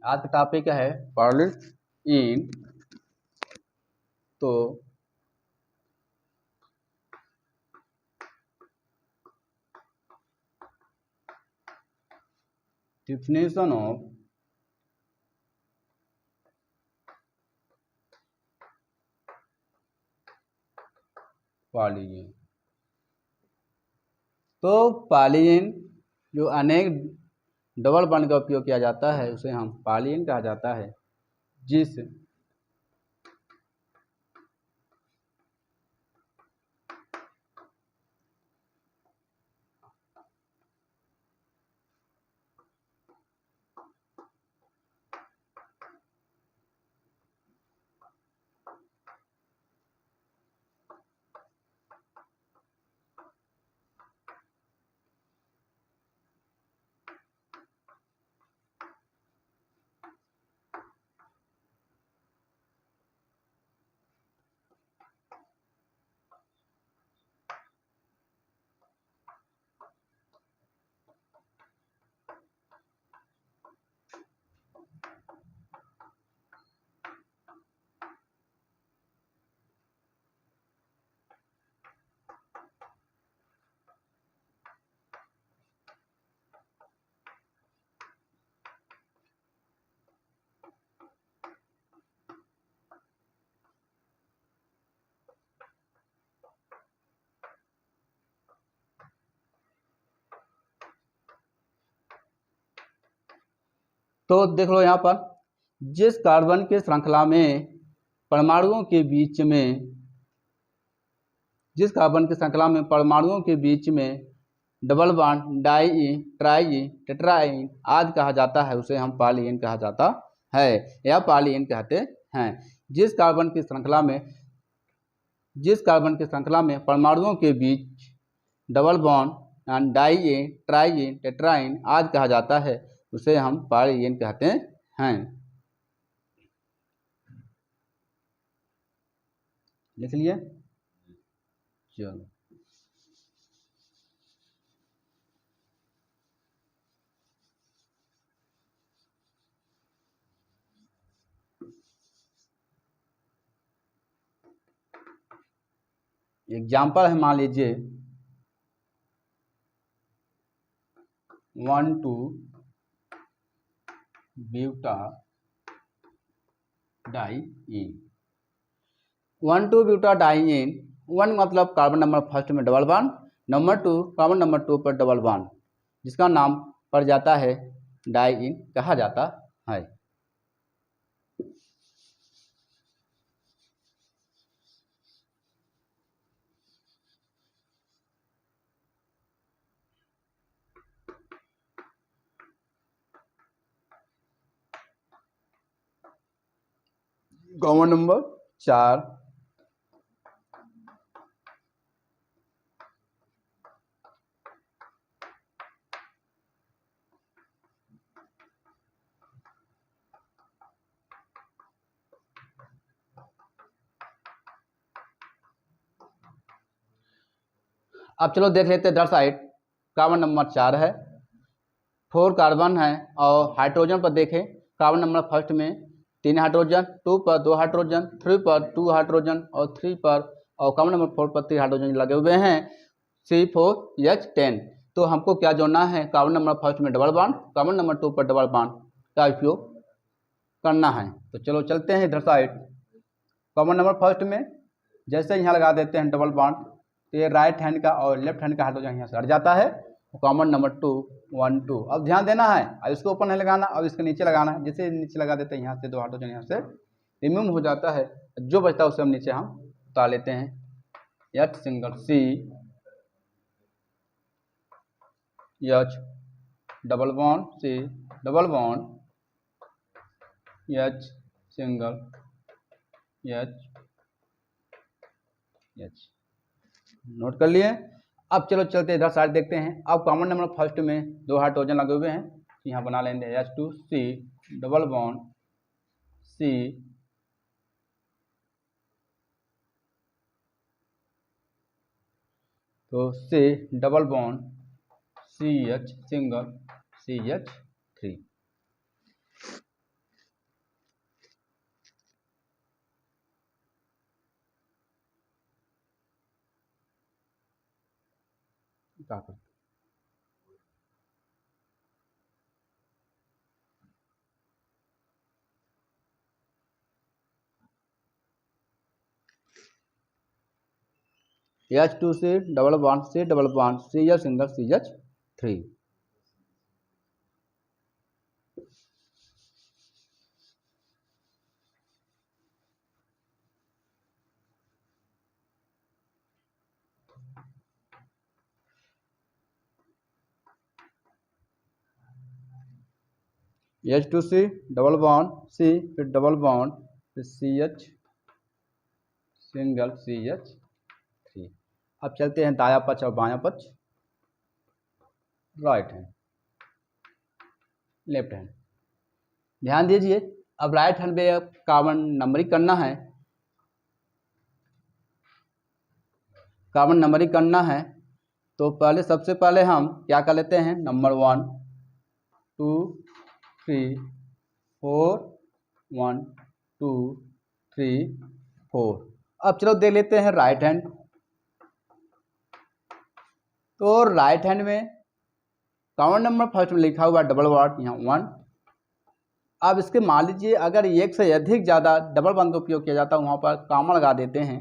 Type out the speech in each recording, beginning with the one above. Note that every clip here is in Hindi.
आज का टॉपिक है पर्लिन। तो डिफिनेशन ऑफ पॉलीजन। तो पॉलीजन जो अनेक डबल बॉन्ड का उपयोग किया जाता है उसे हम पॉलीजन कहा जाता है, जिस तो देख लो यहाँ पर जिस कार्बन के श्रृंखला में परमाणुओं के बीच में डबल बॉन्ड डाइईन, ट्राइईन, टेट्राईन आदि कहा जाता है उसे हम पॉलीईन कहा जाता है या पॉलीईन कहते हैं। जिस कार्बन की श्रृंखला में परमाणुओं के बीच डबल बॉन्ड डाइईन, ट्राइईन, टेट्राईन आदि कहा जाता है उसे हम पॉलीईन कहते हैं। लिख लिए? चलो एग्जाम्पल है, मान लीजिए 1,2-ब्यूटाडाइईन। 1,2-ब्यूटाडाइईन, 1 मतलब कार्बन नंबर फर्स्ट में double bond, number 2 carbon number 2 पर डबल बॉन्ड, जिसका नाम पड़ जाता है डाइईन कहा जाता है। कॉमन नंबर 4, अब चलो देख लेते हैं इधर साइड। कार्बन नंबर 4 है, 4 कार्बन है और हाइड्रोजन पर देखें, कार्बन नंबर फर्स्ट में 3 हाइड्रोजन, 2 पर 2 हाइड्रोजन, 3 पर 2 हाइड्रोजन और 3 पर और कार्बन नंबर 4 पर 3 हाइड्रोजन लगे हुए हैं, C4H10। तो हमको क्या जोड़ना है? कार्बन नंबर फर्स्ट में डबल बॉन्ड, कार्बन नंबर 2 पर डबल बॉन्ड का उपयोग करना है। तो चलो चलते हैं इधर साइड। कार्बन नंबर फर्स्ट में जैसे यहाँ लगा देते हैं डबल बॉन्ड, तो ये राइट हैंड का और लेफ्ट हैंड का हाइड्रोजन यहाँ से हट जाता है। Common number 2 1 2। अब ध्यान देना है, अब इसको ऊपर नहीं लगाना, अब इसके नीचे लगाना है। जैसे नीचे लगा देते हैं यहाँ से 2 हाइड्रोजन यहाँ से रिमूव हो जाता है, जो बचता है उसे हम नीचे हम उतार लेते हैं। H single C H double bond C double bond H single H H। Note कर लिए? अब चलो चलते इधर साइड देखते हैं। अब कॉमन नंबर फर्स्ट में 2 हाइड्रोजन लगे हुए हैं, यहाँ बना लेंगे H2C डबल बॉन्ड C तो C double bond CH single CH3। क्या करते H2C double bond C double bond CH single CH3। H2C double bond C फिर डबल बॉन्ड फिर CH सिंगल CH3। अब चलते हैं दाया पक्ष और बायां पक्ष, राइट हैंड लेफ्ट हैंड। ध्यान दीजिए, अब राइट हैंड में कार्बन नंबरिंग करना है। कार्बन नंबरिंग करना है तो पहले सबसे पहले हम क्या कर लेते हैं, नंबर 1 2 3 4 1 2 3 4। अब चलो देख लेते हैं राइट हैंड। तो राइट हैंड में कार्बन नंबर फर्स्ट में लिखा हुआ डबल बॉन्ड यहाँ 1। अब इसके मान लीजिए अगर एक से अधिक ज़्यादा डबल बॉन्ड का उपयोग किया जाता है, वहाँ पर कॉमन लगा देते हैं।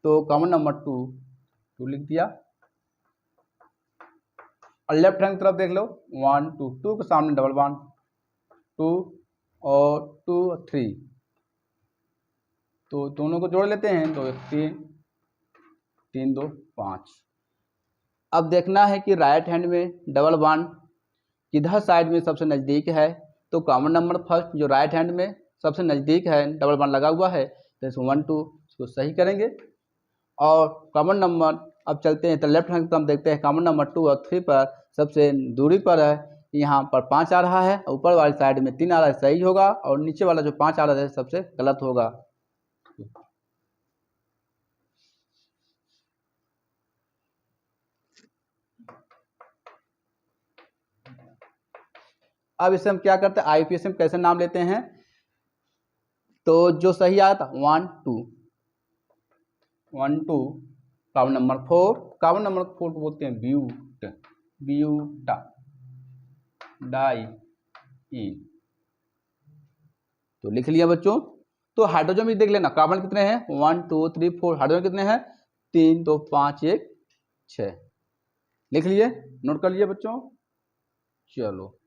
तो कार्बन नंबर 2 लिख दिया। और लेफ्ट हैंड की तरफ देख लो 1 2 2 के सामने डबल बॉन्ड 2 और 2 3, तो दोनों को जोड़ लेते हैं तो 3 3 2 5। अब देखना है कि राइट हैंड में डबल बॉन्ड किधर साइड में सबसे नज़दीक है। तो कॉमन नंबर फर्स्ट जो राइट हैंड में सबसे नज़दीक है, डबल बॉन्ड लगा हुआ है, तो इसको 1 2 इसको सही करेंगे। और कॉमन नंबर अब चलते हैं तो लेफ्ट हैंड को हम देखते हैं कॉमन नंबर 2 और 3 पर सबसे दूरी पर है, यहाँ पर 5 आ रहा है, ऊपर वाली साइड में 3 आ रहा है, सही होगा। और नीचे वाला जो 5 आ रहा है सबसे गलत होगा। अब इसे हम क्या करते हैं, आईपीएस में कैसे नाम लेते हैं। तो जो सही आया था 1 2 1 2। कार्बन नंबर 4, कार्बन नंबर 4 को बोलते हैं ब्यूटा डाई इन। तो लिख लिया बच्चों। तो हाइड्रोजन भी देख लेना, कार्बन कितने हैं 1 2 3 4, हाइड्रोजन कितने हैं 3 2 5 1 6। लिख लिए, नोट कर लिए बच्चों। चलो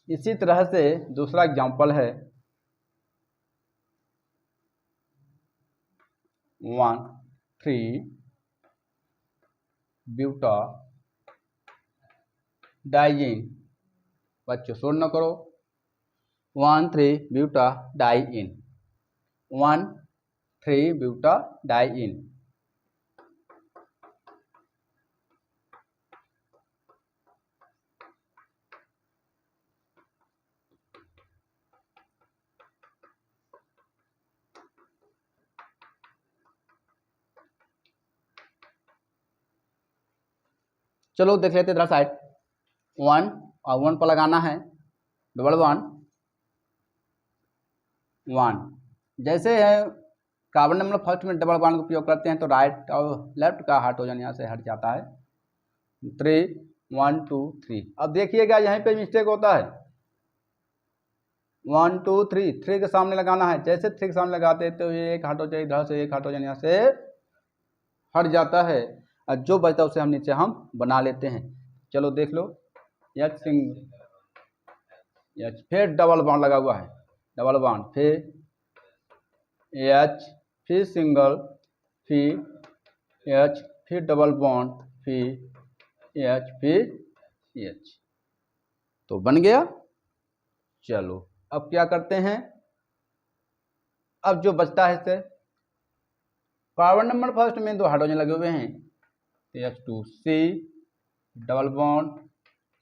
इसी तरह से दूसरा एग्जांपल है 1 3 ब्यूटा डाइइन। बच्चों शोर न करो। 1 3 ब्यूटा डाइइन 1 3 ब्यूटा डाइइन। चलो देख लेते इधर साइड 1 और 1 पर लगाना है डबल बॉन्ड 1। जैसे है कार्बन नंबर फर्स्ट में डबल बॉन्ड का उपयोग करते हैं तो राइट और लेफ्ट का हाइड्रोजन यहाँ से हट जाता है। 3 1 2 3। अब देखिएगा यहीं पे मिस्टेक होता है 1 2 3 3 के सामने लगाना है। जैसे 3 के सामने लगाते हैं तो ये एक हाइड्रोजन इधर से, एक हाइड्रोजन यहाँ से हट जाता है और जो बचता है उसे हम नीचे हम बना लेते हैं। चलो देख लो H सिंगल H फिर डबल बॉन्ड लगा हुआ है, डबल बॉन्ड फिर H फिर सिंगल फिर H फिर डबल बॉन्ड फिर H फिर H। तो बन गया। चलो अब क्या करते हैं, अब जो बचता है इससे कार्बन नंबर फर्स्ट में 2 हाइड्रोजन लगे हुए हैं H2C double bond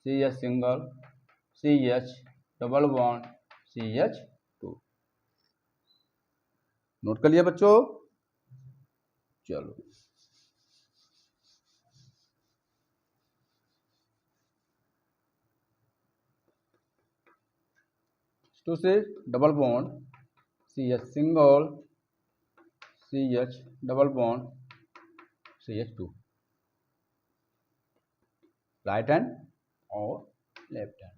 CH single CH double bond CH2। Note कर लिया बच्चों। चलो 2 से double bond CH single CH double bond CH2, right hand और लेफ्ट हैंड।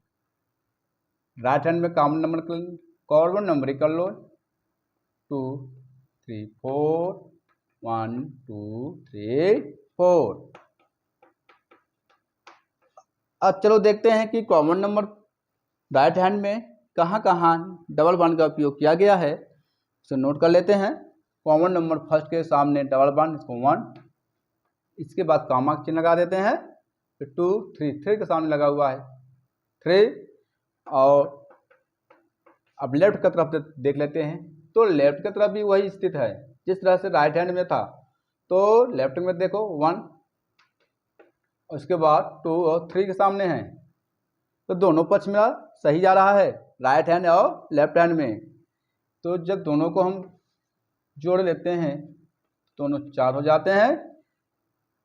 राइट हैंड में कॉमन नंबर कर लो 2 3 4 1 2 3 4। अब चलो देखते हैं कि कॉमन नंबर राइट हैंड में कहाँ कहाँ डबल बॉन्ड का उपयोग किया गया है, इसे नोट कर लेते हैं। कॉमन नंबर फर्स्ट के सामने डबल बॉन्ड, इसको 1, इसके बाद कॉमा चिन्ह लगा देते हैं, फिर 2 3 के सामने लगा हुआ है 3, और अब लेफ्ट की तरफ से देख लेते हैं, तो लेफ्ट की तरफ भी वही स्थित है जिस तरह से राइट हैंड में था। तो लेफ्ट में देखो 1, उसके बाद 2 और 3 के सामने है, तो दोनों पक्ष में सही जा रहा है, राइट हैंड और लेफ्ट हैंड में। तो जब दोनों को हम जोड़ लेते हैं दोनों 4 हो जाते हैं,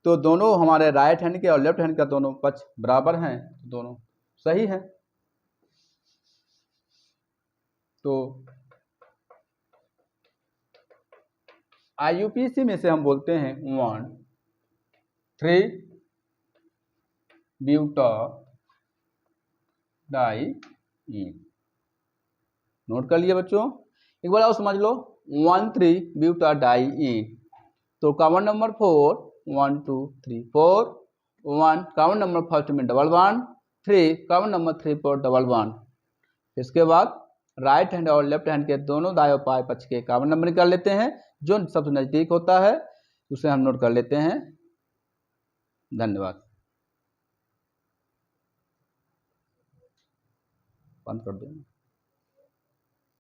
तो दोनों हमारे राइट हैंड के और लेफ्ट हैंड का दोनों पक्ष बराबर हैं, दोनों सही हैं। तो IUPAC में से हम बोलते हैं 1 3 ब्यूटाडाइईन। नोट कर लिए बच्चों, एक बार और समझ लो 1 3 ब्यूटाडाइईन। तो common number 4 1 2 3 4 1 common number first में डबल बॉन्ड, 3 कॉमन नंबर 3 पर डबल बॉन्ड। इसके बाद राइट हैंड और लेफ्ट हैंड के दोनों दाएं और बाएं पक्ष के कॉमन नंबर निकाल लेते हैं, जो सबसे नज़दीक होता है उसे हम नोट कर लेते हैं। धन्यवाद। बंद कर दो।